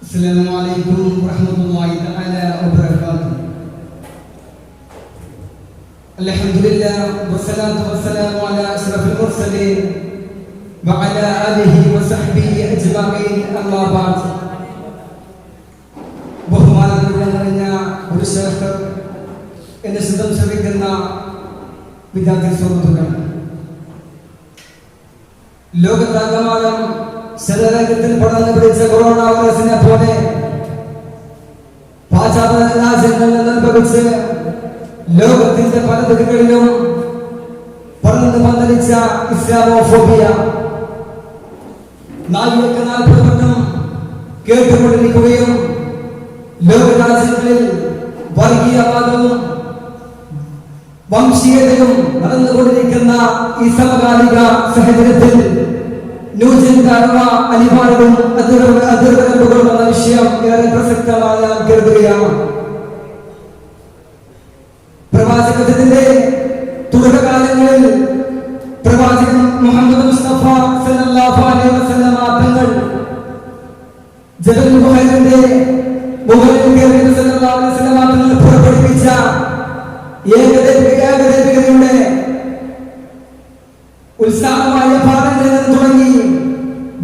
السلام عليكم ورحمة الله تعالى وبركاته. الحمد لله والصلاة والسلام على أشرف المرسلين وعلى آله وصحبه أجمعين. أما بعد. ബഹുമാനത്തോടെ നിറഞ്ഞ ഒരു ശ്രേഷ്ഠർ എന്റെ ശബ്ദം ശ്രവിക്കുന്ന വിദ്യാർത്ഥി സുഹൃത്തുക്കൾ, ലോകത്താകമാനം ശരീരത്തിൽ പടർന്നു പിടിച്ച കൊറോണ വൈറസിനെ പോലെ പാശ്ചാത്യ രാജ്യങ്ങളിൽ നിന്നുദ്ഭവിച്ച് ലോകത്തിന്റെ പല ദിക്കുകളിലും പടർന്നു പന്തലിച്ച ഇസ്ലാമോഫോബിയ 40 വട്ടം കേട്ടുകൊണ്ടിരിക്കുകയും ലോകരാജ്യങ്ങളിൽ വർഗീയവാദവും വംശീയതയും നടന്നുകൊണ്ടിരിക്കുന്ന ഈ സമകാലിക സാഹചര്യത്തിൽ അനിവാര്യവും അതിർവരമ്പുകളും എന്ന വിഷയം ഏറെ പ്രസക്തമായി ഞാൻ കരുതുകയാണ്. പ്രവാചകത്വത്തിന്റെ തുടക്കകാലങ്ങളിൽ പ്രവാചകൻ മുഹമ്മദ് മുസ്തഫ സല്ലല്ലാഹു അലൈഹി വസല്ലം തങ്ങൾ ജബൽ മുഹൈറിന്റെ മുകളിൽ കയറി സല്ലല്ലാഹു അലൈഹി വസല്ലം തങ്ങൾ പുറപ്പെടുവിച്ച ഏകദൈവികതയുടെ ഉത്സാഹമായ പാഠങ്ങളിൽ നിന്ന് തുടങ്ങി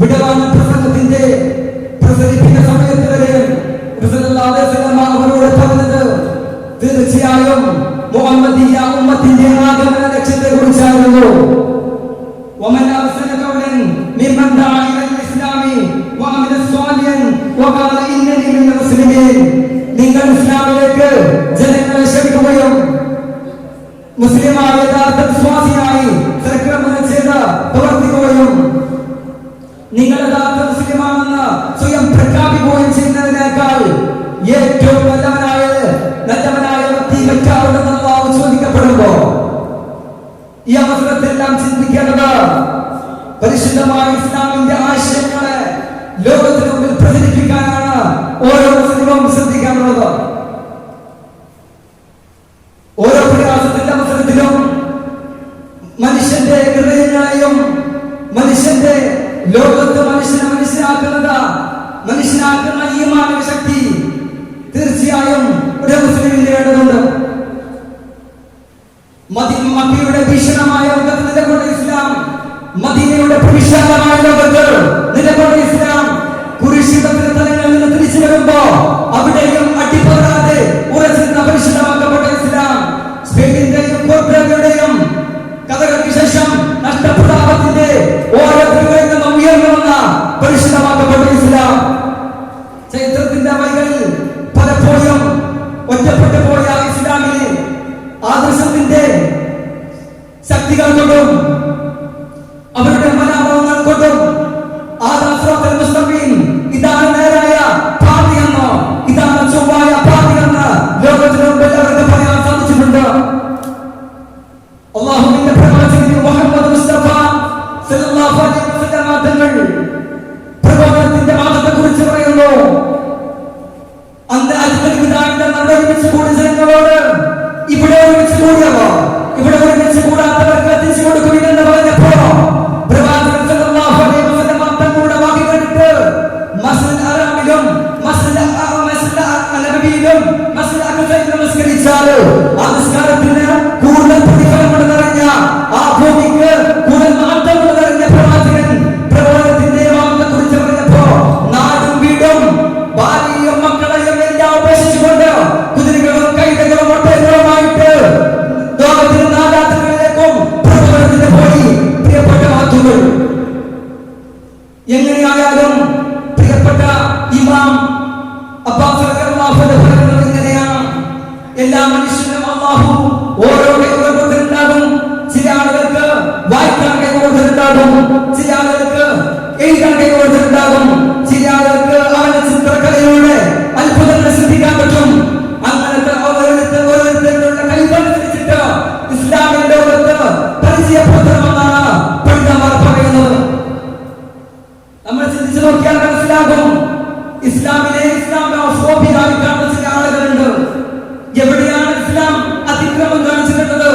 വിടവാങ്ങ പ്രസംഗത്തിന്റെ പ്രസരിപ്പിക്കുന്ന സമയത്ത് വരെ അവരോട് പറഞ്ഞത് തീർച്ചയായും മുഹമ്മദീയ ഉമ്മത്തിന്റെ ആഗമന ലക്ഷ്യത്തെ കുറിച്ചായിരുന്നു. നിങ്ങൾ ഇസ്ലാമിലേക്ക് ജനങ്ങളെ ക്ഷണിക്കുകയും മുസ്ലിമായ യഥാർത്ഥ വിശ്വാസിയായി സൽക്രമണം ചെയ്ത് പ്രവർത്തിക്കുകയും നിങ്ങൾ യഥാർത്ഥ മുസ്ലിമാണെന്ന് സ്വയം പ്രഖ്യാപിക്കുകയും ചെയ്യുന്നതിനേക്കാൾ ഏറ്റവും നല്ലവനായ വ്യക്തി മറ്റാരുണ്ടെന്ന് അല്ലാഹു ചോദിക്കപ്പെടുമ്പോ ഈ അവസരത്തിൽ നാം ചിന്തിക്കേണ്ടത് പരിശുദ്ധമായ ഇസ്ലാമിന്റെ ആശയങ്ങളെ ലോകത്തിന് മുമ്പിൽ പ്രചരിപ്പിക്കാനാണ് ഓരോ മുസ്ലിമും ശ്രദ്ധിക്കാനുള്ളത്. ഓരോ പ്രയാസത്തിന്റെ അവസരത്തിലും മനുഷ്യന്റെ ഹൃദയങ്ങളെയും മനുഷ്യന്റെ ലോകത്ത് മനുഷ്യനെ മനുഷ്യനാക്കുന്ന ഈ മാനവ ശക്തി തീർച്ചയായും ഒരു മുസ്ലിമിന്റെ ഇടതുണ്ട്. മക്കയുടെ ഭീഷണമായ ലോകത്ത് നിലകൊണ്ട ഇസ്ലാം, മദീനയുടെ വിശാലമായ ലോകത്ത് നിലകൊണ്ട ഇസ്ലാം കുരിശിന്റെ തലങ്ങളിൽ നിന്ന് തിരിച്ചു വരുമ്പോ അവിടെയും അടിപ്പറാതെ ഉറച്ചിരുന്ന പരിശുദ്ധമാക്കപ്പെട്ട ഇസ്ലാം സ്പെയിനിന്റെയും പോർച്ചുഗലിന്റെയും കഥകൾക്ക് ശേഷം നഷ്ടപ്രതാപത്തിന്റെ ഓരോ ദിക്കുകളിൽ നിന്നും ഉയർന്നു വന്ന പരിശുദ്ധമാക്കപ്പെട്ട ഇസ്ലാം ചരിത്രത്തിന്റെ വഴികളിൽ പലപ്പോഴും ഒറ്റപ്പെട്ടു പോയ ഇസ്ലാമിനെ ആദർശത്തിന്റെ ശക്തികൾ കൊണ്ടും അവരുടെ മനോഭാവങ്ങൾ കൊണ്ടും ഇതാണ് നേരായ പാതയെന്നോ ഇതാണ് ചൊവ്വായ പാതയെന്ന് ലോകത്തിന് മുമ്പിൽ അവർക്ക് പറയാൻ സാധിച്ചിട്ടുണ്ട്. അല്ലാഹുവിന്റെ പ്രവാചകൻ മുഹമ്മദ് മുസ്തഫ സല്ലല്ലാഹു അലൈഹി വസല്ലം തങ്ങൾ പ്രബോധനത്തിന്റെ മാർഗത്തെക്കുറിച്ച് പറയുന്നു. ഒരുമിച്ച് കൂടി ജനങ്ങളോട് ഇവിടെ ഒരുമിച്ച് കൂടിയവർ ഇവിടെ ഒരുമിച്ച് കൂടാത്തവർക്ക് എത്തിച്ചു കൊടുക്കുമെന്ന് പറഞ്ഞപ്പോ പ്രവാചകൻ സല്ലല്ലാഹു അലൈഹി വസല്ലം തങ്ങളുടെ വാക്ക് കേട്ടിട്ട് മസ്ജിദ് ഹറാമിലും മസ്ജിദ് നബവിയിലും മസ്ജിദ് അഖ്സയിൽ നമസ്കരിച്ചാൽ ആ നിസ്കാരത്തിന് കൂടുതൽ പ്രതിഫലം നിറഞ്ഞ ആ ഭൂമിക്ക് കൂടുതൽ മാറ്റം നിറഞ്ഞ പ്രവാചകന്റെ വാക്കിനെക്കുറിച്ച് പറഞ്ഞപ്പോ നാടും വീടും ഭാര്യയും മക്കളെയും എല്ലാം ഉപേക്ഷിച്ചുകൊണ്ട് കുതിരകളും കൈതകളും ഒട്ടകങ്ങളുമായിട്ട് ലോകത്തിന് നാലാത്തങ്ങളിലേക്കും പ്രബോധനത്തിന് പോയി. പ്രിയപ്പെട്ട വാക്കുകൾ എങ്ങനെയായാലും പ്രിയപ്പെട്ട ഇമാം അബ്ബാസ് റളിയല്ലാഹു അൻഹു പറയുന്നത് ഇങ്ങനെയാണ്: എല്ലാ മനുഷ്യനും അല്ലാഹു ഓരോ കൈകൾ കൊടുത്തിട്ടുണ്ടാകും. ചില ആളുകൾക്ക് വായിക്കാൻ കൈ കൊടുത്തിട്ടുണ്ടാകും, ചില ആളുകൾക്ക് എഴുതാൻ കൈ കൊടുത്തിട്ടുണ്ടാകും, ചില ആളുകൾക്ക് അവന്റെ ചിത്രകലയിലൂടെ അത്ഭുതങ്ങൾ സൃഷ്ടിക്കാൻ പറ്റും. അങ്ങനത്തെ ഓരോരുത്തരുടെ കഴിവനുസരിച്ചിട്ട് ഇസ്ലാമിക ലോകത്ത് പരിചയപ്പെടുത്തണമെന്നാണ് പണ്ഡിതന്മാർ പറയുന്നത്. നമ്മൾ ചിന്തിച്ചു നോക്കിയാൽ മനസ്സിലാകും, ഇസ്ലാമോഫോബിയായി കാണുന്ന ചില ആളുകളുണ്ട്. എവിടെയാണ് ഇസ്ലാം അതിക്രമം കാണിച്ചിട്ടുള്ളത്?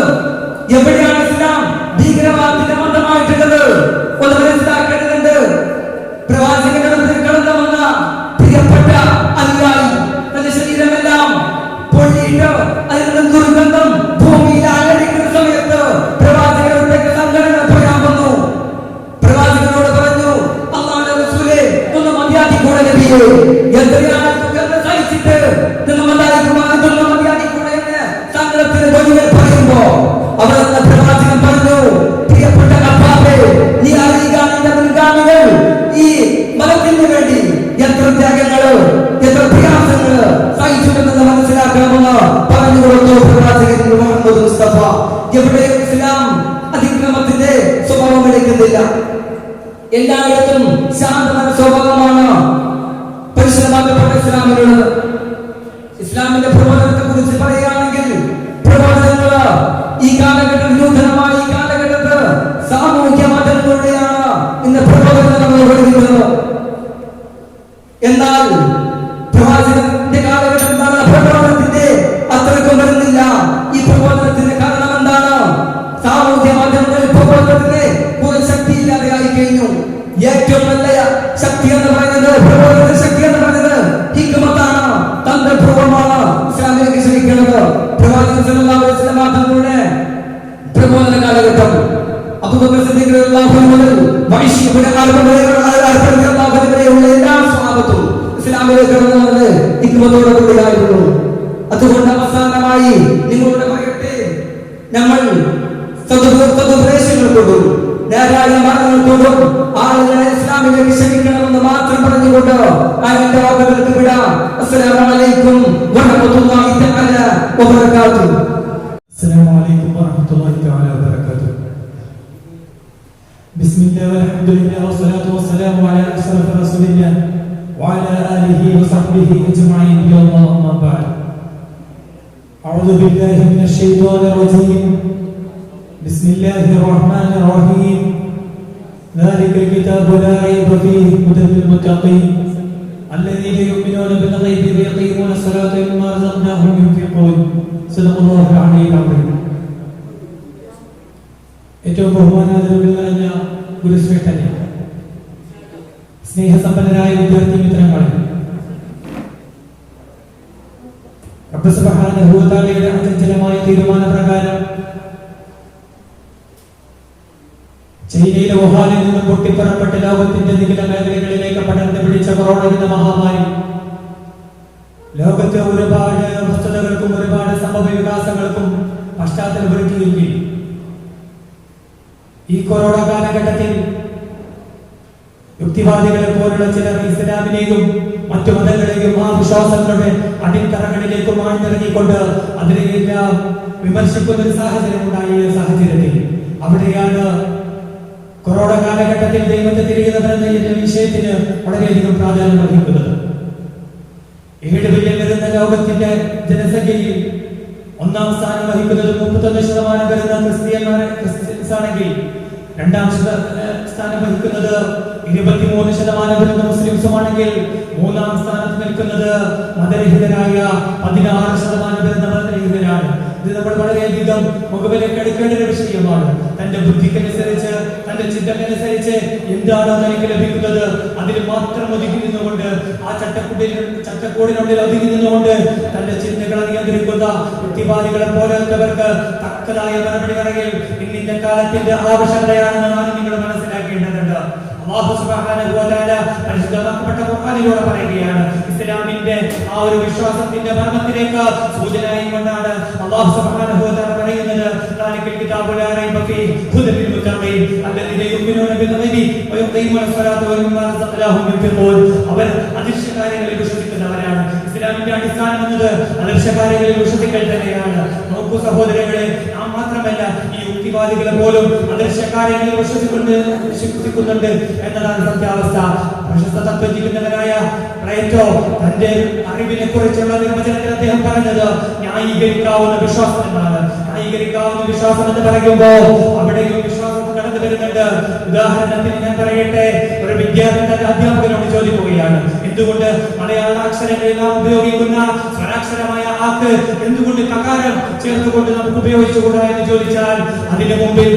എവിടെയാണ് ഇസ്ലാം ഭീകരവാദത്തിന്റെ മതമായിട്ടുള്ളത്? ഒന്ന് മനസ്സിലാക്കേണ്ടതുണ്ട്. പ്രവാചകന്റെ കടന്നു വന്ന പ്രിയപ്പെട്ട നമ്മുടെ നബിയെ എത്രയാണ് സഹിച്ചിട്ട് സങ്കടത്തിന് വഴികൾ പറയുമ്പോ അവർ പ്രവാചകൻ പറഞ്ഞു, പ്രിയപ്പെട്ട അബ്ബാബേ, നീ അറിയുക നിന്റെ മുൻഗാമികൾ ഈ മതത്തിന് വേണ്ടി എത്ര ത്യാഗങ്ങള് എത്ര പ്രയാസങ്ങള് സഹിച്ചുവെന്ന് മനസ്സിലാക്കണമെന്ന് പറഞ്ഞു കൊടുത്തു പ്രവാചകൻ മുഹമ്മദ് മുസ്തഫ. എവിടെയും ഇസ്ലാം അതിക്രമത്തിന്റെ സ്വഭാവം എടുക്കുന്നില്ല. എല്ലായിടത്തും ശാന്തമായ സ്വഭാവമാണ് പരിശുദ്ധമാക്കപ്പെട്ട ഇസ്ലാമിലുള്ളത്. ഇസ്ലാമിന്റെ പ്രബോധനത്തെ കുറിച്ച് പറയുകയാണെങ്കിൽ പ്രബോധനങ്ങള് ഈ കാലഘട്ടം നൂതനമായ ഈ കാലഘട്ടത്ത് സാമൂഹ്യ മാധ്യമങ്ങളിലൂടെയാണ് ഇന്ന് പ്രബോധനം നമ്മൾ പഠിക്കുന്നത്. എന്നാൽ പ്രവാചകന്റെ കാലഘട്ടം എന്താണ്? പ്രബോധനത്തിന്റെ അത്രയ്ക്കും വരുന്നില്ല. ഈ പ്രബോധനത്തിന്റെ കാരണം എന്താണ്? സാമൂഹ്യ മാധ്യമങ്ങളിൽ പ്രബോധനത്തിന് കൂടുതൽ ശക്തിയില്ലാതെ ആയി കഴിഞ്ഞു. ഏറ്റവും നല്ല ശക്തി എന്ന് പറയുന്നത്, പ്രബോധന ശക്തി എന്ന് പറയുന്നത് ഹിക്മത്താണ്, തന്ത്രപൂർവ്വമാണ് ഇസ്ലാമിലേക്ക് ക്ഷണിക്കുന്നത്. പ്രവാചകൻ സല്ലല്ലാഹു അലൈഹി വസല്ലം തങ്ങളുടെ പ്രബോധന കാലഘട്ടം അബൂബക്കർ സിദ്ദീഖ് റളിയല്ലാഹു അൻഹു മുതൽ വൈശ്യയുടെ കാലം വരെയുള്ള എല്ലാ സ്വഹാബത്തും ഇസ്ലാമിലേക്ക് കടന്നു വന്നത് ഹിക്മത്തോടെ കൂടിയായിരുന്നു. അതുകൊണ്ട് അവസാനമായി നിങ്ങളോട് പറയട്ടെ, നമ്മൾ സദുപദേശങ്ങൾ കൊണ്ടും നേരായ മാർഗങ്ങൾ കൊണ്ടും ആളുകളെ ഇസ്ലാമിലേക്ക് ക്ഷണിക്കണമെന്ന് മാത്രം പറഞ്ഞുകൊണ്ട് അതിന്റെ വാക്കുകൾക്ക് വിടാം. അസ്സലാമു അലൈക്കും വറഹ്മത്തുള്ളാഹി തആല വബറകാതുഹു. അസ്സലാമു അലൈക്കും വറഹ്മത്തുള്ളാഹി തആല വബറകാതുഹു. ബിസ്മില്ലാഹി വൽഹംദുലില്ലാഹി വസ്സലാത്തു വസ്സലാമു അലാ അഷ്റഫി റസൂലില്ലാഹി വഅലാ ആലിഹി വസഹ്ബിഹി അജ്മഈൻ. അല്ലാഹുമ്മ ബഅദ്. അഊദു ബില്ലാഹി മിനശ് ശൈത്വാനിർ റജീം. ബിസ്മില്ലാഹിർ റഹ്മാനിർ റഹീം. ദാലികൽ കിതാബു ലാ റൈബ ഫീഹി ഹുദൻ ലിൽ മുത്തഖീൻ الذين يؤمنون بالغيب ويقيمون الصلاة ومما رزقناهم ينفقون. صدق الله العلي العظيم. ഏറ്റവും ബഹുമാനാദരവിൽ നിറഞ്ഞ ഗുരുശ്രേഷ്ഠനെ, സ്നേഹസമ്പന്നരായ വിദ്യാർത്ഥി മിത്രങ്ങളെ, റബ്ബ് സുബ്ഹാനഹു വ തആലയുടെ അചഞ്ചലമായ തീരുമാനപ്രകാരം ചൈനയിലെ വുഹാനിൽ നിന്നും പൊട്ടിപ്പുറപ്പെട്ട ലോകത്തിന്റെ വിവിധ മേഖലകളിലേക്ക് പടർന്നു പിടിച്ച കൊറോണ എന്ന മഹാമാരി ലോകത്തെ ഒരുപാട് വസ്തുതകൾക്കും ഒരുപാട് സംഭവ വികാസങ്ങൾക്കും പശ്ചാത്തലമൊരുക്കിയിരിക്കും. ഈ കൊറോണ കാലഘട്ടത്തിൽ യുക്തിവാദികളെ പോലുള്ള ചിലർ ഇസ്ലാമിനെയും മറ്റു മതങ്ങളെയും ആ വിശ്വാസങ്ങളുടെ അടിത്തറകളിലേക്കും ആഴ്ന്നിറങ്ങിക്കൊണ്ട് അതിനെയെല്ലാം വിമർശിക്കുന്ന ഒരു സാഹചര്യം ഉണ്ടായ സാഹചര്യത്തിൽ അവിടെയാണ് കൊറോണ കാലഘട്ടത്തിൽ ദൈവത്തെ തിരിയുന്നവരെന്ന വിഷയത്തിന് വളരെയധികം പ്രാധാന്യം വഹിക്കുന്നത്. 7 ബില്യൺ വരുന്ന ലോകത്തിന്റെ ജനസംഖ്യയിൽ ഒന്നാം സ്ഥാനം വഹിക്കുന്നത് 31% വരുന്ന ക്രിസ്ത്യൻസ് ആണെങ്കിൽ രണ്ടാം സ്ഥാനം വഹിക്കുന്നത് 23% വരുന്ന മുസ്ലിംസുമാണെങ്കിൽ മൂന്നാം സ്ഥാനത്ത് നിൽക്കുന്നത് മതരഹിതരായ 16% വരുന്ന മതരഹിതരാണ്. ഇത് നമ്മൾ വളരെയധികം മുഖവിലേക്ക് എടുക്കേണ്ട ഒരു വിഷയമാണ്. തന്റെ ബുദ്ധിക്കനുസരിച്ച് തന്റെ ചിന്തക്കനുസരിച്ച് എന്താണോ തനിക്ക് ലഭിക്കുന്നത് അതിൽ മാത്രം ഒതുങ്ങി നിന്നുകൊണ്ട് ആ ചട്ടക്കൂടിനുള്ളിൽ ഒതുങ്ങി നിന്നുകൊണ്ട് തന്റെ ചിന്തകളെ നിയന്ത്രിക്കുന്ന യുക്തിവാദികളെ പോലത്തവർക്ക് തക്കതായ മറുപടി പറയൽ ഇന്നിന്റെ കാലത്തിന്റെ ആവശ്യകതയാണെന്ന് നാം നിങ്ങൾ മനസ്സിലാക്കേണ്ടതുണ്ട്. അല്ലാഹു സുബ്ഹാനഹു വ തആല പരിശുദ്ധമാക്കപ്പെട്ട ഖുർആനിലൂടെ പറയുകയാണ്, ഇസ്ലാമിന്റെ ആ ഒരു വിശ്വാസത്തിന്റെ മർമ്മത്തിലേക്ക് സൂചനയായി കൊണ്ടാണ് അല്ലാഹു സുബ്ഹാനഹു വ തആല പറയുന്നത്, ദാലികൽ കിതാബു ലാ റൈബ ഫീഹി ഹുദൻ ലിൽ മുത്തഖീൻ അല്ലദീന യുമിനൂന ബിൽ ഗൈബി വയുഖീമൂന സ്വലാത്ത വമിമ്മാ റസഖ്നാഹും യുൻഫിഖൂൻ. അവർ അദൃശ്യകാര്യങ്ങളിൽ വിശ്വസിക്കുന്നവരാണ്. ഇസ്ലാമിന്റെ അടിസ്ഥാനം എന്നത് അദൃശ്യകാര്യങ്ങളിൽ വിശ്വസിക്കൽ തന്നെയാണ്. നോക്കൂ സഹോദരങ്ങളെ, നാം മാത്രമല്ല ഈ യുക്തിവാദികളെ പോലും അദൃശ്യകാര്യങ്ങളിൽ വിശ്വസിക്കുന്നുണ്ട് എന്നതാണ് സത്യാവസ്ഥ. പ്രശസ്ത തത്വചിന്തകനായ പ്ലേറ്റോ തന്റെ അറിവിനെ കുറിച്ചുള്ള നിർവചനത്തിൽ അദ്ദേഹം പറഞ്ഞത് ന്യായീകരിക്കാവുന്ന വിശ്വാസം എന്നാണ്. ന്യായീകരിക്കാവുന്ന വിശ്വാസം എന്ന് പറയുമ്പോൾ അവിടെയും വിശ്വാസം കടന്നു വരുന്നുണ്ട്. ഉദാഹരണത്തിന് ഞാൻ പറയട്ടെ, ഒരു വിദ്യാർത്ഥി തന്റെ അധ്യാപകനോട് ചോദിക്കുകയാണ്, എന്തുകൊണ്ട് മലയാള അക്ഷരങ്ങളിൽ നാം ഉപയോഗിക്കുന്ന സ്വരാക്ഷരമായ ആക്ക് എന്തുകൊണ്ട് കകാരം ചേർത്തുകൊണ്ട് നമുക്ക് ഉപയോഗിച്ചുകൂടാ എന്ന് ചോദിച്ചാൽ അതിനു മുമ്പിൽ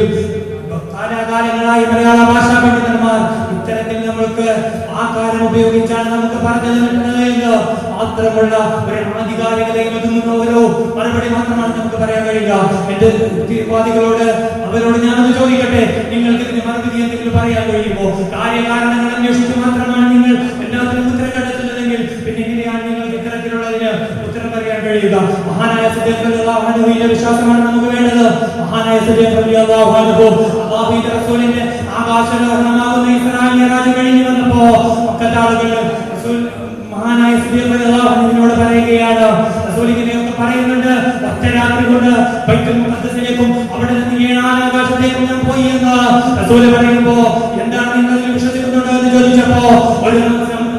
കാലാകാലങ്ങളായി മലയാള ഭാഷാ പണ്ഡിതന്മാർ ഇത്തരത്തിൽ നമ്മൾക്ക് ആ കാര്യം ഉപയോഗിച്ചാണ് നമുക്ക് പറഞ്ഞു തരുന്നത് എന്ന് മാത്രമുള്ള ഒരു ആധികാരികതയിൽ ഒതുങ്ങുന്ന ഓരോ മറുപടി മാത്രമാണ് നമുക്ക് പറയാൻ കഴിയുക. എന്റെ യുക്തിവാദികളോട് അവരോട് ഞാനത് ചോദിക്കട്ടെ, നിങ്ങൾക്ക് ഇതിന് മറുപടി എന്തെങ്കിലും പറയാൻ കഴിയുമോ? കാര്യകാരണങ്ങൾ അന്വേഷിച്ച് മാത്രമാണ് നിങ്ങൾ എല്ലാത്തിനും ഉത്തരം കഴിയുക. മഹാനായ സിദ്ദീഖ് റളിയല്ലാഹു അൻഹുവിന്റെ വിശ്വാസമാണ് നമുക്ക് വേണ്ടത്. മഹാനായ സിദ്ദീഖ് റളിയല്ലാഹു അൻഹു അല്ലാഹുവിന്റെ റസൂലിന്റെ ആകാശാരോഹണമാകുന്ന ഇസ്രാ മിഅ്റാജ് കഴിഞ്ഞു വന്നപ്പോ മക്കത്തെ ആളുകൾ മഹാനായ സിദ്ദീഖ് റളിയല്ലാഹു അൻഹുവിനോട് പറയുകയാണ്, റസൂൽ ഇങ്ങനെയൊക്കെ പറയുന്നുണ്ട്, ഒറ്റ രാത്രി കൊണ്ട് ബൈത്തുൽ മുഖദ്ദസിലേക്കും അവിടെ നിന്ന് 7 ആകാശത്തേക്കും ഞാൻ പോയി എന്ന് റസൂൽ പറയുമ്പോ എന്താണ് നിങ്ങൾ വിശ്വസിക്കുന്നുണ്ടോ എന്ന് ചോദിച്ചപ്പോ ഒരു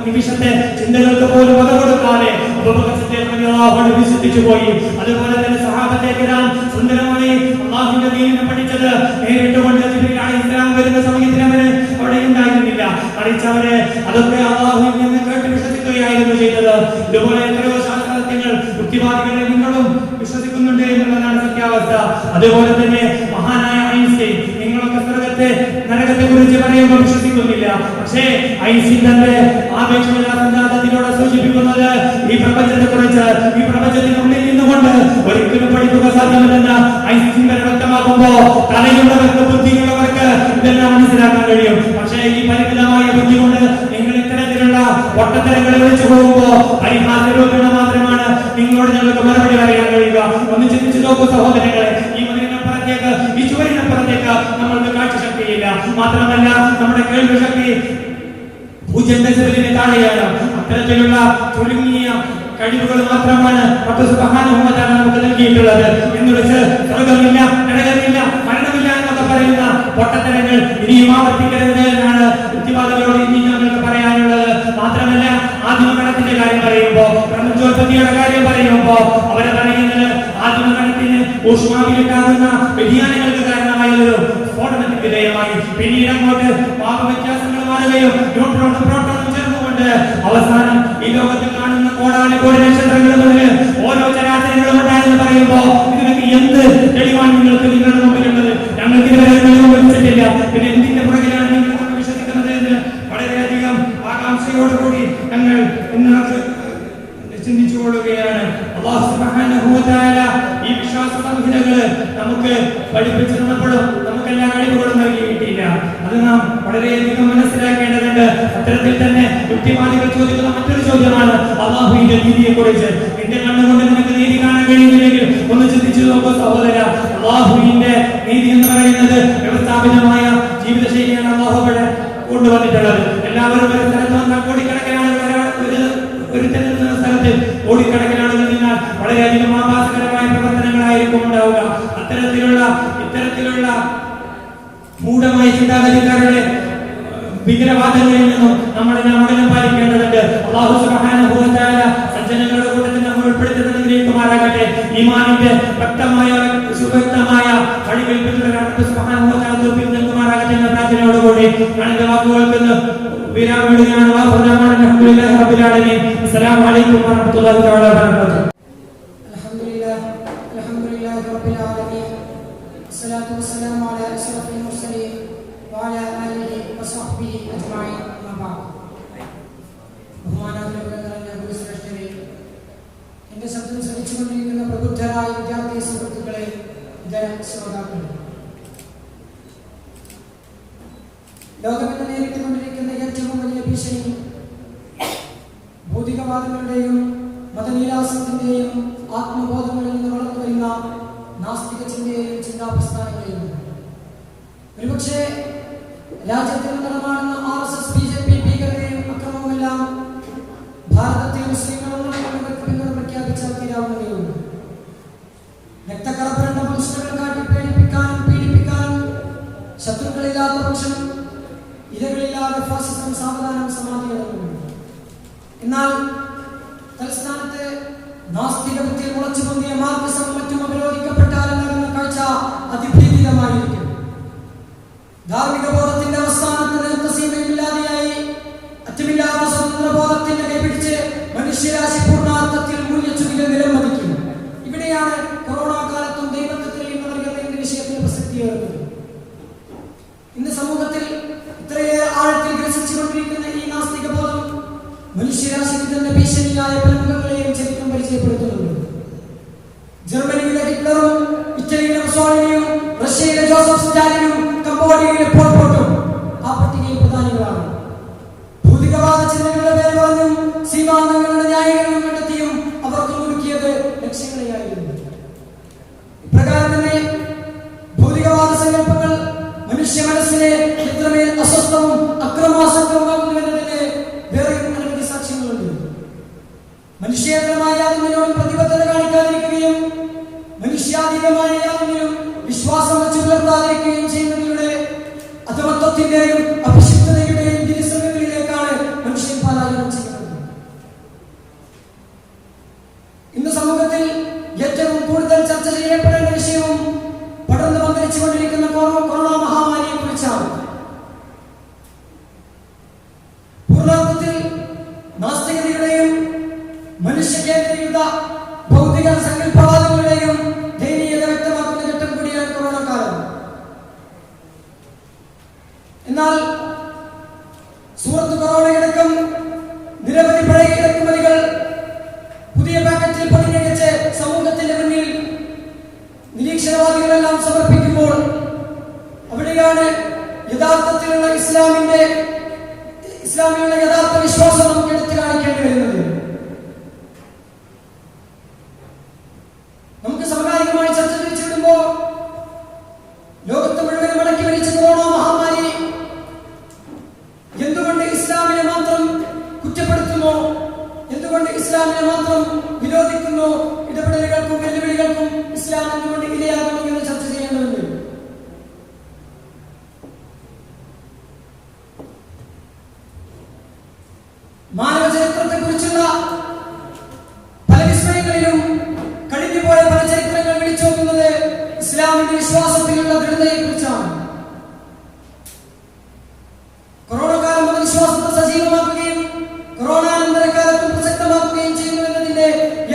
നിമിഷത്തെ ചിന്തകൾക്ക് പോലും വക കൊടുക്കാതെ അബൂബക്കർ സിദ്ദീഖ് റളിയല്ലാഹു അൻഹു വിശ്വസിച്ചു പോയി. അതുപോലെ തന്നെ സഹാബത്തെ കിറാം സുന്ദരമായി അല്ലാഹുവിന്റെ ദീനിനെ പഠിച്ചത് നേരിട്ടുകൊണ്ട് ജിബ്രീൽ അലൈഹിസ്സലാം വരുന്ന സമയത്തിന് അവര് അവിടെ ഉണ്ടായിരുന്നില്ല, മറിച്ച് അവര് അതൊക്കെ അല്ലാഹുവിൽ നിന്ന് കേട്ട് വിശ്വസിക്കുകയായിരുന്നു ചെയ്തത്. ഇതുപോലെ എത്രയോ ശാസ്ത്രജ്ഞങ്ങൾ യുക്തിവാദികളെ നിങ്ങളും വിശ്വസിക്കുന്നുണ്ട് എന്നുള്ളതാണ് സത്യാവസ്ഥ. അതുപോലെ തന്നെ മഹാനായ ഐൻസ്റ്റൈൻ നിങ്ങളൊക്കെ സ്വർഗത്തെ നരകത്തെ കുറിച്ച് പറയുമ്പോൾ വിശ്വസിക്കുന്നില്ല. പക്ഷേ ഐൻസ്റ്റൈൻ തന്റെ ആപേക്ഷിക സിദ്ധാന്തത്തിലൂടെ സൂചിപ്പിക്കുന്നത് ഈ പ്രപഞ്ചത്തെ കുറിച്ച് ഈ പ്രപഞ്ചത്തിനുള്ളിൽ നിന്നുകൊണ്ട് ഒരിക്കലും പഠിക്കുക സാധ്യമല്ലെന്ന് ഐൻസ്റ്റൈൻ വ്യക്തമാക്കുമ്പോ തലയുള്ളവർക്ക് ബുദ്ധിയുള്ളവർക്ക് ഇതെല്ലാം മനസ്സിലാക്കാൻ കഴിയും. പക്ഷേ ഈ പരിമിതമായ ബുദ്ധി കൊണ്ട് നിങ്ങൾ ഇത്തരത്തിലുള്ള പൊട്ടത്തരങ്ങളെ വിളിച്ചു പോകുമ്പോ പരിഹാസരൂപേണ മാത്രമാണ് നിങ്ങളോട് ഞങ്ങൾക്ക് മറുപടി പറയാൻ കഴിയുക. ഒന്ന് ചിന്തിച്ചു നോക്കൂ സഹോദരങ്ങളെ, ഈ മതിലിനപ്പുറത്തേക്ക് ഈ ചുവരിനപ്പുറത്തേക്ക് നമ്മൾക്ക് കാഴ്ചശക്തിയില്ല, മാത്രമല്ല നമ്മുടെ കേൾവി ശക്തി 0 താഴെയാണ്. അത്തരത്തിലുള്ള ചുരുങ്ങിയ കഴിവുകൾ മാത്രമാണ് റബ്ബ് സുബ്ഹാനഹു വ തആല നമുക്ക് നൽകിയിട്ടുള്ളത്. എന്ന് വെച്ച് സ്വർഗ്ഗമില്ല, നരകമില്ല, മരണമില്ല എന്നൊക്കെ പറയുന്ന പൊട്ടത്തരങ്ങൾ ഇനിയും ആവർത്തിക്കരുത് എന്നാണ് യുക്തിവാദികളോട് ഇനി ഞങ്ങൾക്ക് പറയാനുള്ളത്. മാത്രമല്ല ആദിമഗണത്തിന്റെ കാര്യം പറയുമ്പോ പ്രപഞ്ചോത്പത്തിയുടെ കാര്യം പറയുമ്പോ അവരെ പറയുന്നത് ആദിമഗണത്തിന് ഊഷ്മാവിലുണ്ടാകുന്ന വ്യതിയാനങ്ങൾക്ക് കാരണമായൊരു സ്ഫോടനത്തിന് വിധേയമായി പിന്നീട് അങ്ങോട്ട് പാപവ്യത്യാസങ്ങൾ മാറുകയും ന്യൂട്രോണും പ്രോട്ടോണും ചേർന്നുകൊണ്ട് അവസാനം ഈ ലോകത്തിൽ കാണുന്ന കോടാനുകോടി നക്ഷത്രങ്ങൾ മുതൽ ഓരോ ചരാചരങ്ങളും ഉണ്ടായെന്ന് പറയുമ്പോ ഇതിനൊക്കെ എന്ത് തെളിവാണ് നിങ്ങൾക്ക് നിങ്ങളുടെ മുമ്പിലുള്ളത്? ഞങ്ങൾക്ക് ഇതുവരെ തെളിവ് ലഭിച്ചിട്ടില്ല. പിന്നെ എന്തിന്റെ പുറകിലാണ് നിങ്ങൾ വിശ്വസിക്കുന്നത് എന്ന് വളരെയധികം ആകാംക്ഷയോടുകൂടി ഞങ്ങൾ ഇന്ന് ചിന്തിച്ചുകൊള്ളുകയാണ്. അല്ലാഹു സുബ്ഹാനഹു വ തആല ഈ വിശ്വാസ സംഹിതകള് നമുക്ക് പഠിപ്പിച്ചു തന്നപ്പോഴും നമുക്കെല്ലാ കഴിവുകളും നൽകിയിട്ടില്ല. അത് നാം വളരെയധികം മനസ്സിലാക്കേണ്ടതുണ്ട്. അത്തരത്തിൽ തന്നെ യുക്തിവാദികൾ ചോദിക്കുന്ന മറ്റൊരു ചോദ്യമാണ് അല്ലാഹുവിന്റെ നീതിയെ കുറിച്ച്. എന്റെ കണ്ണുകൊണ്ട് നിനക്ക് നീതി കാണാൻ കഴിയുന്നില്ലെങ്കിൽ ഒന്ന് ചിന്തിച്ചു നോക്കൂ സഹോദര. അല്ലാഹുവിന്റെ നീതി എന്ന് പറയുന്നത് വ്യവസ്ഥാപിതമായ ജീവിതശൈലിയാണ് അല്ലാഹു ഇവിടെ കൊണ്ടുവന്നിട്ടുള്ളത്. എല്ലാവരും ഒരു സ്ഥലത്ത് വന്നാൽ കോടിക്കണക്കിനാണ് ഒരു സ്ഥലത്ത് കോടിക്കണക്കിന് ആളുകൾ നിന്നാൽ വളരെയധികം ആഭാസകരമായ പ്രവർത്തനങ്ങളായിരിക്കും ഉണ്ടാവുക. ഇത്തരത്തിലുള്ള മൂഢമായ ചിന്താഗതിക്കാരുടെ ഭീകരവാദങ്ങളിൽ നിന്നും നമ്മളെല്ലാം അകലം പാലിക്കേണ്ടതുണ്ട്. അല്ലാഹു സുബ്ഹാനഹു വ തആല സജ്ജനങ്ങളുടെ കൂട്ടത്തിൽ നമ്മൾ ഉൾപ്പെടുത്തുന്നതിലേക്കുമാറാകട്ടെ. ഈമാനിന്റെ വ്യക്തമായ സുവ്യക്തമായ വഴികൾ പിന്തുടരാൻ റബ്ബ് സുബ്ഹാനഹു വ തആല തൗഫീഖ് നൽകുമാറാകട്ടെ എന്ന പ്രാർത്ഥനയോടുകൂടി ഞാൻ എന്റെ വാക്കുകൾക്ക് വിരാമിടുകയാണ്. അൽഹംദുലില്ലാഹി റബ്ബിൽ ആലമീൻ. അസ്സലാമു അലൈക്കും വറഹ്മത്തുള്ളാഹി തആല വബറകാതുഹു. അൽഹംദുലില്ലാഹി റബ്ബിൽ ആലമീൻ. അസ്സലാത്തു വസ്സലാമു അലാ അഷ്റഫിൽ മുർസലീൻ വഅലാ ആലിഹി വസഹ്ബിഹി അജ്മഈൻ. അമ്മാ ബഹുമാനപ്പെട്ട ശ്രേഷ്ഠരെ, എന്റെ ശബ്ദം ശ്രവിച്ചുകൊണ്ടിരിക്കുന്ന പ്രബുദ്ധരായ വിദ്യാർത്ഥി സുഹൃത്തുക്കളെ, ഇതര ശ്രോതാക്കളെ, ലോകമെന്ന് നേരിട്ടുകൊണ്ടിരിക്കുന്ന ഏറ്റവും വലിയ ഭീഷണി ഭൗതികവാദങ്ങളുടെയും മതനീരാസത്തിന്റെയും ആത്മബോധങ്ങളിൽ നിന്ന് വളർന്നു വരുന്ന നാസ്തിക ചിന്തയെയും ചിന്താപ്രസ്ഥാനങ്ങളെയും. ഒരുപക്ഷെ രാജ്യത്തിൽ നടമാടുന്ന RSS, BJP ഭീകരതയും അക്രമവുമെല്ലാം ഭാരതത്തിലെ മുസ്ലിങ്ങളൊന്നും പിന്തുണ പ്രഖ്യാപിച്ചാൽ തീരാവുന്നതേയുള്ളൂ. രക്തക്കറപ്പുരണ്ട മനുഷ്യர்கள் കാട്ടി പേടിപ്പിക്കാനും പീഡിപ്പിക്കാനും ശത്രുക്കളില്ലാത്ത പക്ഷം ഇരകളില്ലാതെ ഫാസിസം സാവധാനം സമാധികളാണ്. എന്നാൽ തൽസ്ഥാനത്ത് നാസ്തിക ബുദ്ധിയിൽ മുളച്ചു പൊന്തിയ മാർക്സിസം മറ്റും അവരോധിക്കപ്പെട്ടാലെന്ന കാഴ്ച അതിഭീതിതമായിരിക്കും. ധാർമ്മിക ബോധത്തിന്റെ അവസാനത്ത് നിർത്തസീമയില്ലാതെയായി അറ്റമില്ലാത്ത സ്വതന്ത്ര ബോധത്തിന്റെ കൈപിടിച്ച് മനുഷ്യരാശി പൂർണ്ണാർത്ഥത്തിൽ മൂല്യച്ചുതികൾ നിലംപതിക്കും. ഇവിടെയാണ് കൊറോണ കാലത്തും ദൈവത്തെ തെളിയുന്നവർ എന്ന വിഷയത്തിൽ പ്രസക്തിയേറുന്നത്. ഇന്ന് സമൂഹത്തിൽ ഇത്രയേറെ ആഴത്തിൽ ഗ്രസിച്ചുകൊണ്ടിരിക്കുന്ന ഈ നാസ്തിക ബോധം മനുഷ്യരാശിക്ക് തന്നെ ഭീഷണിയായ പല മുഖങ്ങളെയും ചരിത്രം പരിചയപ്പെടുത്തുന്നുണ്ട്. ജർമ്മനിയിലെ ഹിറ്റ്ലറും ഇറ്റലിയിലെ മുസോളിനിയും റഷ്യയിലെ ജോസഫ് സ്റ്റാലിനും കംബോഡിയയിലെ പോൾ പോട്ടും ആ പട്ടികയിൽ പ്രധാനികളാണ്. ഭൗതികവാദ ചിന്തകളുടെ പേര് പറഞ്ഞും സീമാന്തങ്ങളുടെ ന്യായീകരണം കണ്ടെത്തിയും അവർക്ക് മുറുക്കിയത് മനുഷ്യേതരമായ യാതൊന്നിനോടും പ്രതിബദ്ധത കാണിക്കാതിരിക്കുകയും മനുഷ്യാതീതമായ യാതൊന്നിനും വിശ്വാസം വെച്ച് പുലർത്താതിരിക്കുകയും ചെയ്യുന്നതിലൂടെ അധമത്വത്തിന്റെയും അഭിഷിക്തതയുടെയും ഗിരിസംഘങ്ങളിലേക്കാണ് മനുഷ്യൻ പലായനം ചെയ്യുന്നത്. ഇന്ന് സമൂഹത്തിൽ ഏറ്റവും കൂടുതൽ ചർച്ച ചെയ്യപ്പെടേണ്ട വിഷയവും പടർന്നു പന്തലിച്ചുകൊണ്ടിരിക്കുന്ന കൊറോണ മഹാമാരിയെ കുറിച്ചാണ്. പൂർണ്ണാർത്ഥത്തിൽ നാസ്തികതയുടെയും മനുഷ്യ കേന്ദ്രീകൃത ഭൗതിക സങ്കല്പവാദങ്ങളുടെയും ദയനീയത വ്യക്തമാക്കുന്ന ഘട്ടം കൂടിയാണ് കൊറോണ കാലം. എന്നാൽ സൂറത്ത് കൊറോണയടക്കം നിരവധി പഴയ ഇറക്കുമതികൾ പുതിയ പാക്കറ്റിൽ പതിഞ്ഞച്ച് സമൂഹത്തിന്റെ മുന്നിൽ നിരീക്ഷണവാദികളെല്ലാം സമർപ്പിക്കുമ്പോൾ അവിടെയാണ് യഥാർത്ഥത്തിലുള്ള ഇസ്ലാമിലുള്ള യഥാർത്ഥ വിശ്വാസം നമുക്ക് എടുത്തു കാണിക്കേണ്ടി വരുന്നത്. നമുക്ക് സമകാലികമായി ചർച്ച തിരിച്ചുവിടുമ്പോൾ ലോകത്ത് മുഴുവൻ മടക്കി ഭരിച്ച കൊറോണ മഹാമാരി എന്തുകൊണ്ട് ഇസ്ലാമിനെ മാത്രം കുറ്റപ്പെടുത്തുന്നു, എന്തുകൊണ്ട് ഇസ്ലാമിനെ മാത്രം വിരോധിക്കുന്നു, ഇടപെടലുകൾക്കും വെല്ലുവിളികൾക്കും ഇസ്ലാം എന്തുകൊണ്ട് ഇരയാകുന്നു എന്ന് ചർച്ച ചെയ്യേണ്ടതുണ്ട്. മാനവ ചരിത്രത്തെ കുറിച്ചുള്ള പല വിസ്മയങ്ങളിലും കഴിഞ്ഞുപോയ പല ചരിത്രങ്ങൾ വിളിച്ചോക്കുന്നത് ഇസ്ലാമിന്റെ വിശ്വാസത്തിലുള്ള ദൃഢതയെ കുറിച്ചാണ്. കൊറോണ കാലം മുതൽ വിശ്വാസത്തെ സജീവമാക്കുകയും കൊറോണാനന്തര കാലത്തും പ്രസക്തമാക്കുകയും ചെയ്യുന്നു എന്നതിന്റെ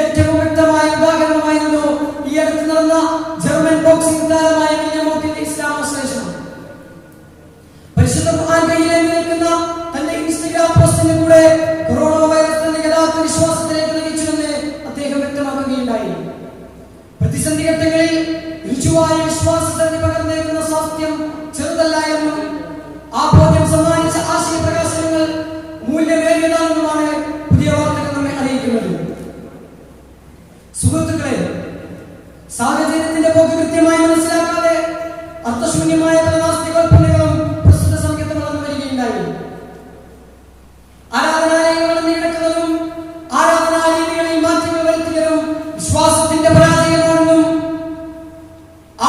ഏറ്റവും വ്യക്തമായ ഉദാഹരണമായിരുന്നു ഈ അടുത്ത് നടന്ന ജർമ്മൻ ബോക്സിംഗ് താരമായ വില്യമോത്തിന്റെ ഇസ്ലാം ആശ്ലേഷണം. പരിശുദ്ധ ഖുർആൻ കയ്യിലേക്ക് നിൽക്കുന്ന തന്റെ ഇൻസ്റ്റഗ്രാം പോസ്റ്റിന് കൂടെ കൊറോണ വൈറസ് തന്റെ യഥാർത്ഥ വിശ്വാസത്തിലേക്ക് നയിച്ചുവെന്ന് അദ്ദേഹം വ്യക്തമാക്കുകയുണ്ടായി. പ്രതിസന്ധി ഘട്ടങ്ങളിൽ രുചിവായ വിശ്വാസത്തിന് പകർന്നേക്കുന്ന സ്വാസ്ഥ്യം ചെറുതല്ല എന്നും ആ ബോധ്യം സമ്മാനിച്ച ആശയപ്രകാശനങ്ങൾ മൂല്യമേറിയതാണെന്നുമാണ് പുതിയ വാർത്തകൾ നമ്മെ അറിയിക്കുന്നത്. സുഹൃത്തുക്കളെ, സാഹചര്യത്തിന്റെ പോക്ക് കൃത്യമായി മനസ്സിലാക്കാതെ അർത്ഥശൂന്യമായ പല നാസ്തികോൽപ്പന്നങ്ങളും പ്രസ്തുത സമയത്ത് വളർന്നു വരികയുണ്ടായി. ആരാധനാലയങ്ങൾ നീടക്കുന്നതും ആരാധനാരീതികളിൽ മാറ്റങ്ങൾ വരുത്തിയതും വിശ്വാസത്തിന്റെ പരാജയമാണെന്നും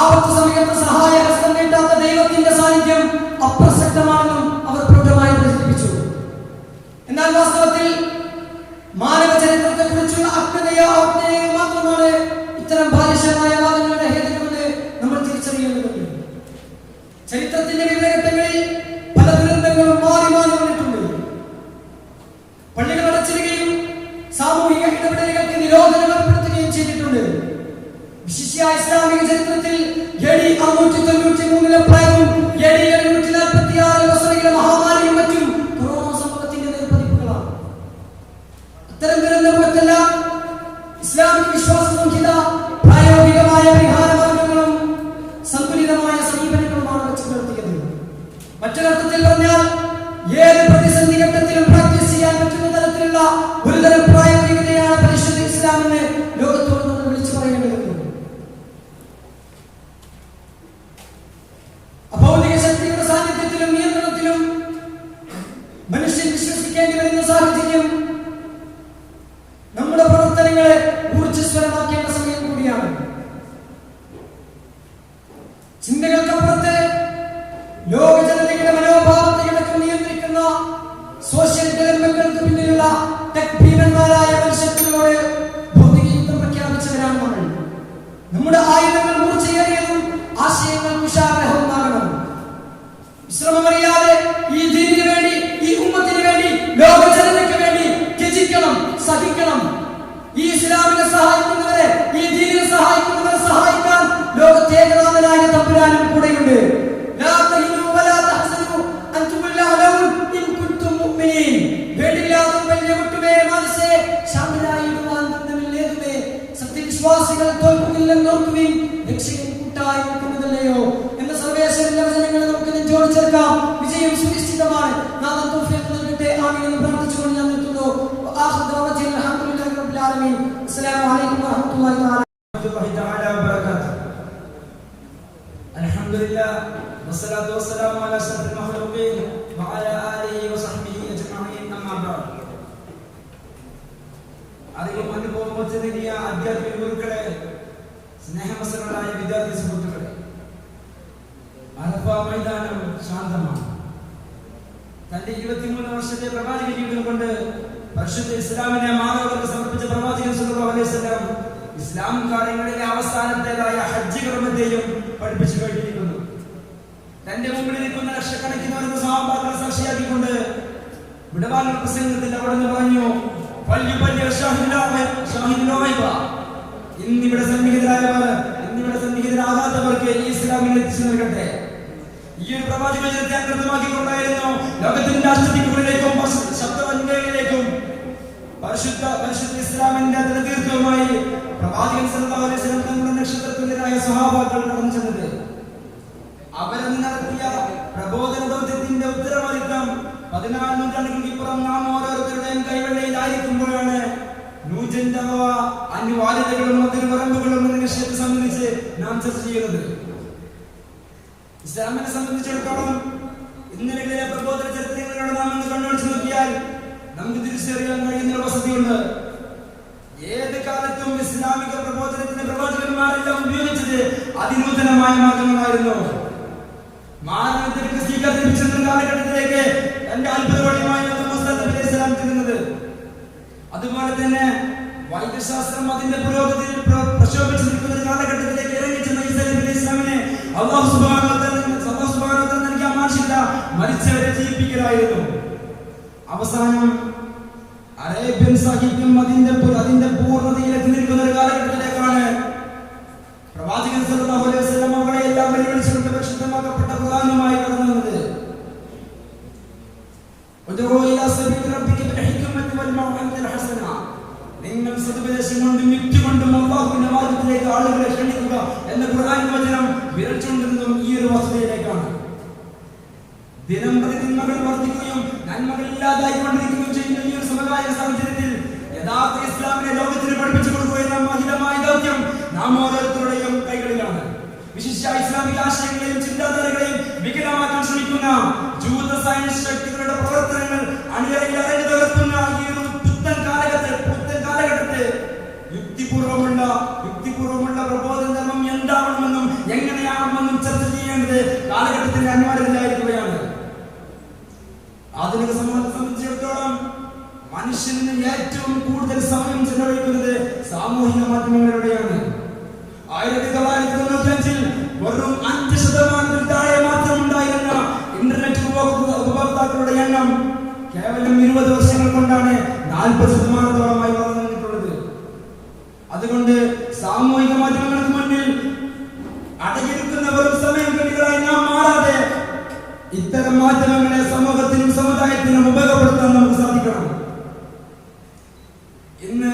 ആപത്ത് സമയത്ത് സഹായഹസ്തം നീട്ടാത്ത ദൈവത്തിന്റെ സാന്നിധ്യം അപ്രസക്തമാണെന്നും അവർ പ്രൗഢമായി പ്രചരിപ്പിച്ചു. എന്നാൽ വാസ്തവത്തിൽ മാനവ ചരിത്രത്തെ കുറിച്ചുള്ള അജ്ഞതയോ മാത്രമാണ് ഇത്തരം ബാലിശമായ വാദങ്ങളുടെ ഹേതുക്കളെന്ന് നമ്മൾ തിരിച്ചറിയേണ്ടതുണ്ട്. ചരിത്രത്തിന്റെ വിവിധ ഘട്ടങ്ങളിൽ പല ദുരന്തങ്ങളും മാറി മാറി വന്നിട്ടുണ്ട്. പള്ളികൾ അടച്ചിടുകയും സാമൂഹിക ഇടപെടലുകൾക്ക് നിരോധനം ഏർപ്പെടുത്തുകയും ചെയ്തിട്ടുണ്ട്. വിശിഷ്യ ഇസ്ലാമിക ചരിത്രത്തിൽ AD 693 പ്രളയവും AD 746 വസറയിലെ മഹാമാരിയും മറ്റും കൊറോണ സംഭവത്തിന്റെ നേർപ്പതിപ്പുകളാണ്. അത്തരം ദുരന്തങ്ങൾക്കെല്ലാം ഇസ്ലാമിക വിശ്വാസ സംഹിത പ്രായോഗികമായ പരിഹാര മാർഗങ്ങളും സന്തുലിതമായ സമീപനങ്ങളുമാണ് വെച്ച് പുലർത്തിയത്. മറ്റൊരർത്ഥത്തിൽ പറഞ്ഞാൽ ഏത് പ്രതിസന്ധി ഘട്ടത്തിലും പ്രാക്ടീസ് ചെയ്യാൻ പറ്റുന്ന തരത്തിലുള്ള ഒരുതരം പ്രായോഗികതയാണ് പരിശുദ്ധ ഇസ്ലാമിന് ലോകത്തോട് നമ്മൾ വിളിച്ചു പറയേണ്ടത്. അഭൗതിക ശക്തിയുടെ സാന്നിധ്യത്തിലും നിയന്ത്രണത്തിലും മനുഷ്യൻ വിശ്വസിക്കേണ്ടി വരുന്ന സാഹചര്യം നമ്മുടെ പ്രവർത്തനങ്ങളെ ഊർജ്ജസ്വലമാക്കേണ്ട സമയം കൂടിയാണ്. ചിന്തകൾക്കപ്പുറത്ത് ലോക ജനതയുടെ മനോഭാവത്തെ നിയന്ത്രിക്കുന്ന സോഷ്യൽ ഡെവലപ്മെന്റുകൾക്ക് പിന്നിലുള്ള ടെക് ഭീമന്മാരായ മനുഷ്യത്വങ്ങളോട് ഭൗതിക യുദ്ധം പ്രഖ്യാപിച്ചവരാണ് നമ്മൾ. നമ്മുടെ ആയുധങ്ങൾ മൂർച്ചയേറിയതും ആശയങ്ങൾ വിശാലവുമാകണം. വിശ്രമമറിയാതെ ഈ ദീനിന് വേണ്ടി, ഈ ഉമ്മത്തിന് വേണ്ടി, ലോക ജനതയ്ക്ക് വേണ്ടി ത്യജിക്കണം, സഹിക്കണം. ഈ ഇസ്ലാമിനെ സഹായിക്കുന്നവരെ, ഈ ദീനിനെ സഹായിക്കുന്നവരെ സഹായിക്കാൻ ലോകത്തെ ഏകനാഥനായ തമ്പുരാനും കൂടെയുണ്ട്. സത്യവിശ്വാസികൾ തോൽക്കുന്നില്ലെന്നോർക്കുകയും രക്ഷകൻ കൂട്ടായി നിൽക്കുന്നതല്ലയോ എന്ന സർവേശ്വരന്റെ വചനങ്ങൾ നമുക്ക് നെഞ്ചോട് ചേർക്കാം. വിജയം സുനിശ്ചിതമാണ്. നാഥൻ തൗഫീഖ് നൽകട്ടെ. ആമീൻ എന്ന് പ്രാർത്ഥിച്ചുകൊണ്ട് ഞാൻ നിർത്തുന്നു. അൽഹംദുലില്ലാഹി റബ്ബിൽ ആലമീൻ. അസ്സലാമു അലൈക്കും വറഹ്മത്തുള്ളാഹി തആല വബറകാതുഹു. അൽഹംദുലില്ലാഹ് വസ്സലാത്തു വസ്സലാമു അലാ അഷ്റഫിൽ മഖ്ലൂഖീൻ വഅലാ ആലിഹി വസഹ്ബിഹി അജ്മഈൻ. അമ്മാ ബഅദ്. അറിവും അനുഭവം വെച്ച് നൽകിയ ആധ്യാത്മിക ഗുരുക്കളെ, സ്നേഹമസകളായ വിദ്യാർത്ഥി സുഹൃത്തുക്കളെ, അറഫ മൈതാനം ശാന്തമാണ്. തന്റെ 23 വർഷത്തെ പ്രവാചക ജീവിതം കൊണ്ട് പരിശുദ്ധ ഇസ്ലാമിനെ മാനവർക്ക് സമർപ്പിച്ച പ്രവാചകൻ സല്ലല്ലാഹു അലൈഹി വസല്ലം ഇസ്ലാം കാര്യങ്ങളിലെ അവസാനത്തേതായ ഹജ്ജ് കർമ്മത്തെയും പഠിപ്പിച്ചു കഴിഞ്ഞിരിക്കുന്നു. തന്റെ മുമ്പിൽ നിൽക്കുന്ന ലക്ഷക്കണക്കിന് വരുന്ന സഹാബാക്കളെ സാക്ഷിയാക്കിക്കൊണ്ട് വിടവാങ്ങൽ പ്രസംഗത്തിൽ അവിടുന്ന് പറഞ്ഞു, ഇന്നിവിടെ സന്നിഹിതരാകാത്തവർക്ക് ഈ ഇസ്ലാമിൽ എത്തിച്ചു നൽകട്ടെ. ഈ ഒരു പ്രവാചക ജീവിതത്തെ അംഗമാക്കിക്കൊണ്ടായിരുന്നു ലോകത്തിന്റെ അഷ്ടദിക്കുകളിലേക്കും ശബ്ദവന്യകളിലേക്കും പരിശുദ്ധ ഇസ്ലാമിന്റെ തീർത്ഥവുമായി പ്രവാചകൻ സല്ലല്ലാഹു അലൈഹി വസല്ലം തങ്ങളുടെ നക്ഷത്രത്തുല്യരായ സ്വഹാബാക്കൾ കടന്നു ചെന്നത്. അവരന്ന് നടത്തിയ പ്രബോധന ദൗത്യത്തിന്റെ ഉത്തരവാദിത്തം 14 നൂറ്റാണ്ടുകൾക്കിപ്പുറം നാം ഓരോരുത്തരുടെയും കൈവെള്ളയിലായിരിക്കുമ്പോഴാണ് നൂജന്റെ അനിവാര്യതകളും അതിർവരമ്പുകളും എന്ന വിഷയത്തെ സംബന്ധിച്ച് നാം ചർച്ച ചെയ്യുന്നത്. ഇസ്ലാമിനെ സംബന്ധിച്ചിടത്തോളം ഇന്നലെ പ്രബോധന ചരിത്രങ്ങളോട് നാം ഒന്ന് കണ്ണോടിച്ചു നോക്കിയാൽ നമുക്ക് തിരിച്ചറിയാൻ കഴിയുന്ന വസതിയുണ്ട്. ഏത് കാലത്തും ഇസ്ലാമിക പ്രബോധനത്തിന് പ്രവാചകന്മാരെല്ലാം ഉപയോഗിച്ചത് അതിനൂതനമായ മാർഗങ്ങളായിരുന്നു. മാനവത്തിലേക്ക് സ്വീകരിച്ച കാലഘട്ടത്തിലേക്ക് എന്റെ അത്ഭുതമായി തിരുന്നത്. അതുപോലെ തന്നെ വൈദ്യശാസ്ത്രം അതിന്റെ പുരോഗതിയിൽ പ്രക്ഷോഭിച്ചു നിൽക്കുന്ന കാലഘട്ടത്തിലേക്ക് ഇറങ്ങിച്ചെന്ന ഇസ്ലാമിനെ അല്ലാഹു സുബ്ഹാനഹു വ തആല നൽകിയ മാർഷില്ല മരിച്ചവരെ ജീവിപ്പിക്കലായിരുന്നു. അവസാനം അറേബ്യൻ സാഹിത്യം അതിന്റെ പൂർണ്ണതയിലെത്തി നിൽക്കുന്ന ഒരു കാലഘട്ടത്തിലേക്കാണ് പ്രവാചകൻ സല്ലല്ലാഹു അലൈഹി വസല്ലം അവരെ എല്ലാം വെല്ലുവിളിച്ചുകൊണ്ട് പരിശുദ്ധമാക്കപ്പെട്ട ഖുർആനുമായി കടന്നു വന്നത്. നിങ്ങൾ സതുപദേശം കൊണ്ടും യുക്തി കൊണ്ടും അല്ലാഹുവിന്റെ മാർഗ്ഗത്തിലേക്ക് ആളുകളെ ക്ഷണിക്കുക എന്ന ഖുർആൻ വചനം വിരൽ ചൂണ്ടുന്നതും ഈ ഒരു വസ്തുതയിലേക്കാണ്. ദിനംപ്രതി തിന്മകൾ വർദ്ധിക്കുകയും നന്മകൾ ഇല്ലാതായിക്കൊണ്ടിരിക്കുകയും ചെയ്യുന്ന ഈ ഒരു സമകാലിക സാഹചര്യത്തിൽ യഥാർത്ഥ ഇസ്ലാമിനെ ലോകത്തിന് പഠിപ്പിച്ചു കൊടുക്കുക എന്ന മഹിതമായ ദൗത്യം നാം ഓരോരുത്തരുടെയും കൈകളിലാണ്. വിശിഷ്യ ഇസ്ലാമിക ആശയങ്ങളെയും ചിന്താധാരകളെയും വികലമാക്കാൻ ശ്രമിക്കുന്ന ജൂത സയൻസ് ശക്തികളുടെ പ്രവർത്തനങ്ങൾ അണിയറയിൽ അരങ്ങു തകർത്തുന്ന ഈ ഒരു പുത്തൻ കാലഘട്ടത്തെ യുക്തിപൂർവമുള്ള പ്രബോധന ധർമ്മം എന്താവണമെന്നും എങ്ങനെയാണെന്നും ചർച്ച ചെയ്യേണ്ടത് കാലഘട്ടത്തിന്റെ അനിവാര്യതയായിരിക്കുകയാണ്. ആധുനിക സമൂഹത്തെ സംബന്ധിച്ചിടത്തോളം മനുഷ്യന് ഏറ്റവും കൂടുതൽ സമയം ചെലവഴിക്കുന്നത് സാമൂഹിക മാധ്യമങ്ങളിലൂടെയാണ്. 1995 വെറും 5% താഴെ മാത്രം ഉണ്ടായിരുന്ന ഇന്റർനെറ്റ് ഉപഭോക്താക്കളുടെ എണ്ണം കേവലം 20 വർഷങ്ങൾ കൊണ്ടാണ് 40%-ഓളമായി വളർന്നിട്ടുള്ളത്. അതുകൊണ്ട് സാമൂഹിക മാധ്യമങ്ങൾക്ക് മുന്നിൽ അടങ്ങിയിരിക്കുന്ന വെറും സമയം കെട്ടികളായി നാം മാറാതെ ഇത്തരം മാധ്യമങ്ങളെ സമൂഹത്തിനും സമുദായത്തിനും ഉപയോഗപ്പെടുത്താൻ നമുക്ക് സാധിക്കണം. ഇന്ന്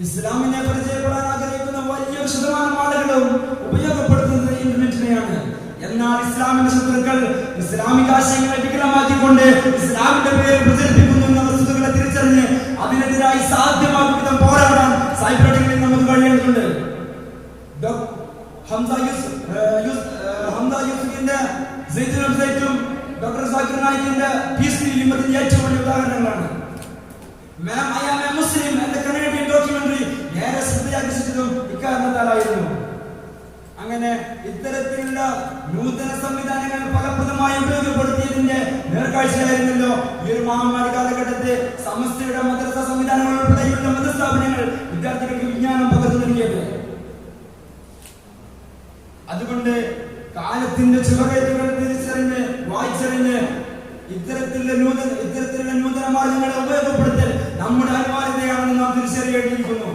ഇസ്ലാമിനെ പരിചയപ്പെടാൻ ആഗ്രഹിക്കുന്ന വലിയ ശതമാനം ആളുകളും ഉപയോഗപ്പെടുത്തുന്നത് ഇന്റർനെറ്റിനെയാണ്. എന്നാൽ ഇസ്ലാമിന്റെ ശത്രുക്കൾ ഇസ്ലാമിക ആശയങ്ങളെ വികലമാക്കിക്കൊണ്ട് ഇസ്ലാമിന്റെ പേര് പ്രചരിപ്പിക്കുന്നു എന്ന വസ്തുതകളെ തിരിച്ചറിഞ്ഞ് അതിനെതിരായി സാധ്യമാകും വിധം പോരാടാൻ സൈബറുകളിൽ നമുക്ക് കഴിയേണ്ടതുണ്ട്. ഹംസ യൂസുഫിന്റെ ഡോക്ടർ സാക്കിർ നായിക്കിന്റെ പീസ് ലിമിറ്റിന്റെ ഏറ്റവും വലിയ ഉദാഹരണങ്ങളാണ്. I am a Muslim എന്ന കനേഡിയൻ ഡോക്യുമെന്ററി ഏറെ ശ്രദ്ധയാകർഷിച്ചതും ഇക്കാരണത്താലായിരുന്നു. അങ്ങനെ ഇത്തരത്തിലുള്ള നൂതന സംവിധാനങ്ങൾ ഫലപ്രദമായി ഉപയോഗപ്പെടുത്തിയതിന്റെ നേർക്കാഴ്ചയായിരുന്നല്ലോ ഈ ഒരു മഹാമാരി കാലഘട്ടത്തെ സമസ്തയുടെ മദ്രസ സംവിധാനങ്ങൾ ഉൾപ്പെടെയുള്ള മതസ്ഥാപനങ്ങൾ വിദ്യാർത്ഥികൾക്ക് വിജ്ഞാനം പകർന്നു നൽകിയത്. അതുകൊണ്ട് കാലത്തിന്റെ ചുവടുകൾ തിരിച്ചറിഞ്ഞ് വായിച്ചറിഞ്ഞ് ഇത്തരത്തിലുള്ള നൂതന മാർഗങ്ങളെ ഉപയോഗപ്പെടുത്തൽ നമ്മുടെ അനിവാര്യതയാണെന്ന് നാം തിരിച്ചറിയേണ്ടിയിരിക്കുന്നു.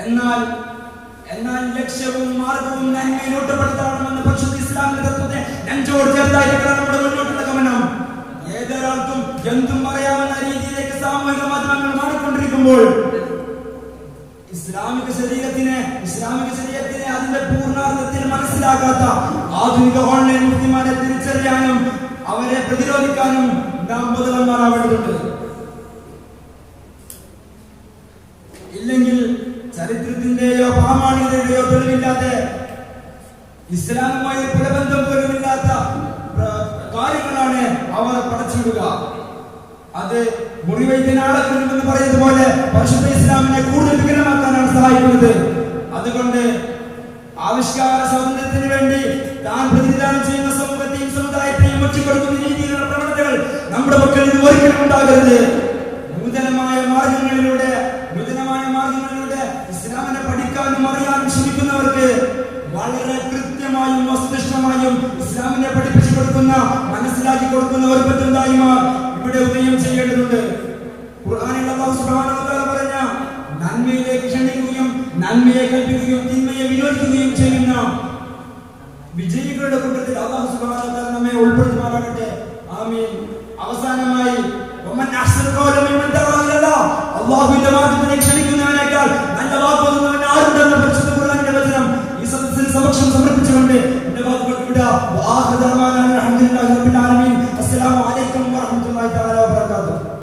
എന്നാൽ ലക്ഷ്യവും മാർഗവും നന്മയിലോട്ടപ്പെടുത്തണമെന്ന പരിശുദ്ധ ഇസ്ലാമിന്റെ തത്വത്തെ നെഞ്ചോട് ചേർത്തായിരിക്കണം നമ്മുടെ മുന്നോട്ടുള്ള ഗമനം. ഏതൊരാൾക്കും എന്തും പറയാമെന്ന രീതിയിലേക്ക് സാമൂഹിക മാധ്യമങ്ങൾ മാറിക്കൊണ്ടിരിക്കുമ്പോൾ ഇസ്ലാമിക ശരീരത്തിനെ അതിന്റെ പൂർണ്ണാർത്ഥത്തിൽ മനസ്സിലാക്കാത്ത ആധുനിക ഓൺലൈൻ മുസ്ലിമാരെ തിരിച്ചറിയാനും അവരെ പ്രതിരോധിക്കാനും നാം ബോധവാന്മാരാവേണ്ടതുണ്ട്. ഇല്ലെങ്കിൽ ചരിത്രത്തിന്റെയോ പ്രാമാണികതയുടെയോ തെളിവില്ലാതെ ഇസ്ലാമുമായി പ്രബന്ധം പോലുമില്ലാത്ത കാര്യങ്ങളാണ് അവർ പടച്ചുവിടുക. അത് മുറിവൈദ്യനാളെന്ന് പറയുന്നത് പോലെ പരിശുദ്ധ ഇസ്ലാമിനെ കൂടുതൽ വികലമാക്കാനാണ് സഹായിക്കുന്നത്. അതുകൊണ്ട് ആവിഷ്കാര സ്വാതന്ത്ര്യത്തിന് വേണ്ടി താൻ പ്രതിനിധാനം ചെയ്യുന്ന സമൂഹത്തെയും സമുദായത്തെയും ഒറ്റിക്കൊടുക്കുന്ന രീതിയിലുള്ള പ്രവണതകൾ നമ്മുടെ മക്കളിൽ ഇത് ഒരിക്കലും ഉണ്ടാകരുത്. നൂതനമായ മാർഗങ്ങളിലൂടെ ഇസ്ലാമിനെ പഠിക്കാനും അറിയാനും ശ്രമിക്കുന്നവർക്ക് വളരെ കൃത്യമായും വസ്തുനിഷ്ഠമായും ഇസ്ലാമിനെ പഠിപ്പിച്ചു കൊടുക്കുന്ന, മനസ്സിലാക്കി കൊടുക്കുന്ന ഒരു പറ്റുന്നതായിമാർ ഇവിടെ ഉദയം ചെയ്യേണ്ടതുണ്ട്. ഖുർആനിൽ അല്ലാഹു സുബ്ഹാനഹു വ തആല പറഞ്ഞ നന്മയിലേക്ക് ക്ഷണിക്കുകയും നന്മയെ കൽപ്പിക്കുകയും തിന്മയെ വിരോധിക്കുകയും ചെയ്യുന്ന വിജയികളുടെ കൂട്ടത്തിൽ അല്ലാഹു സുബ്ഹാനഹു വ തആല നമ്മെ ഉൾപ്പെടുത്തുമാറാകട്ടെ. ആമീൻ. അവസാനമായി അല്ലാഹുവിന്റെ മാർഗ്ഗത്തിലേക്ക്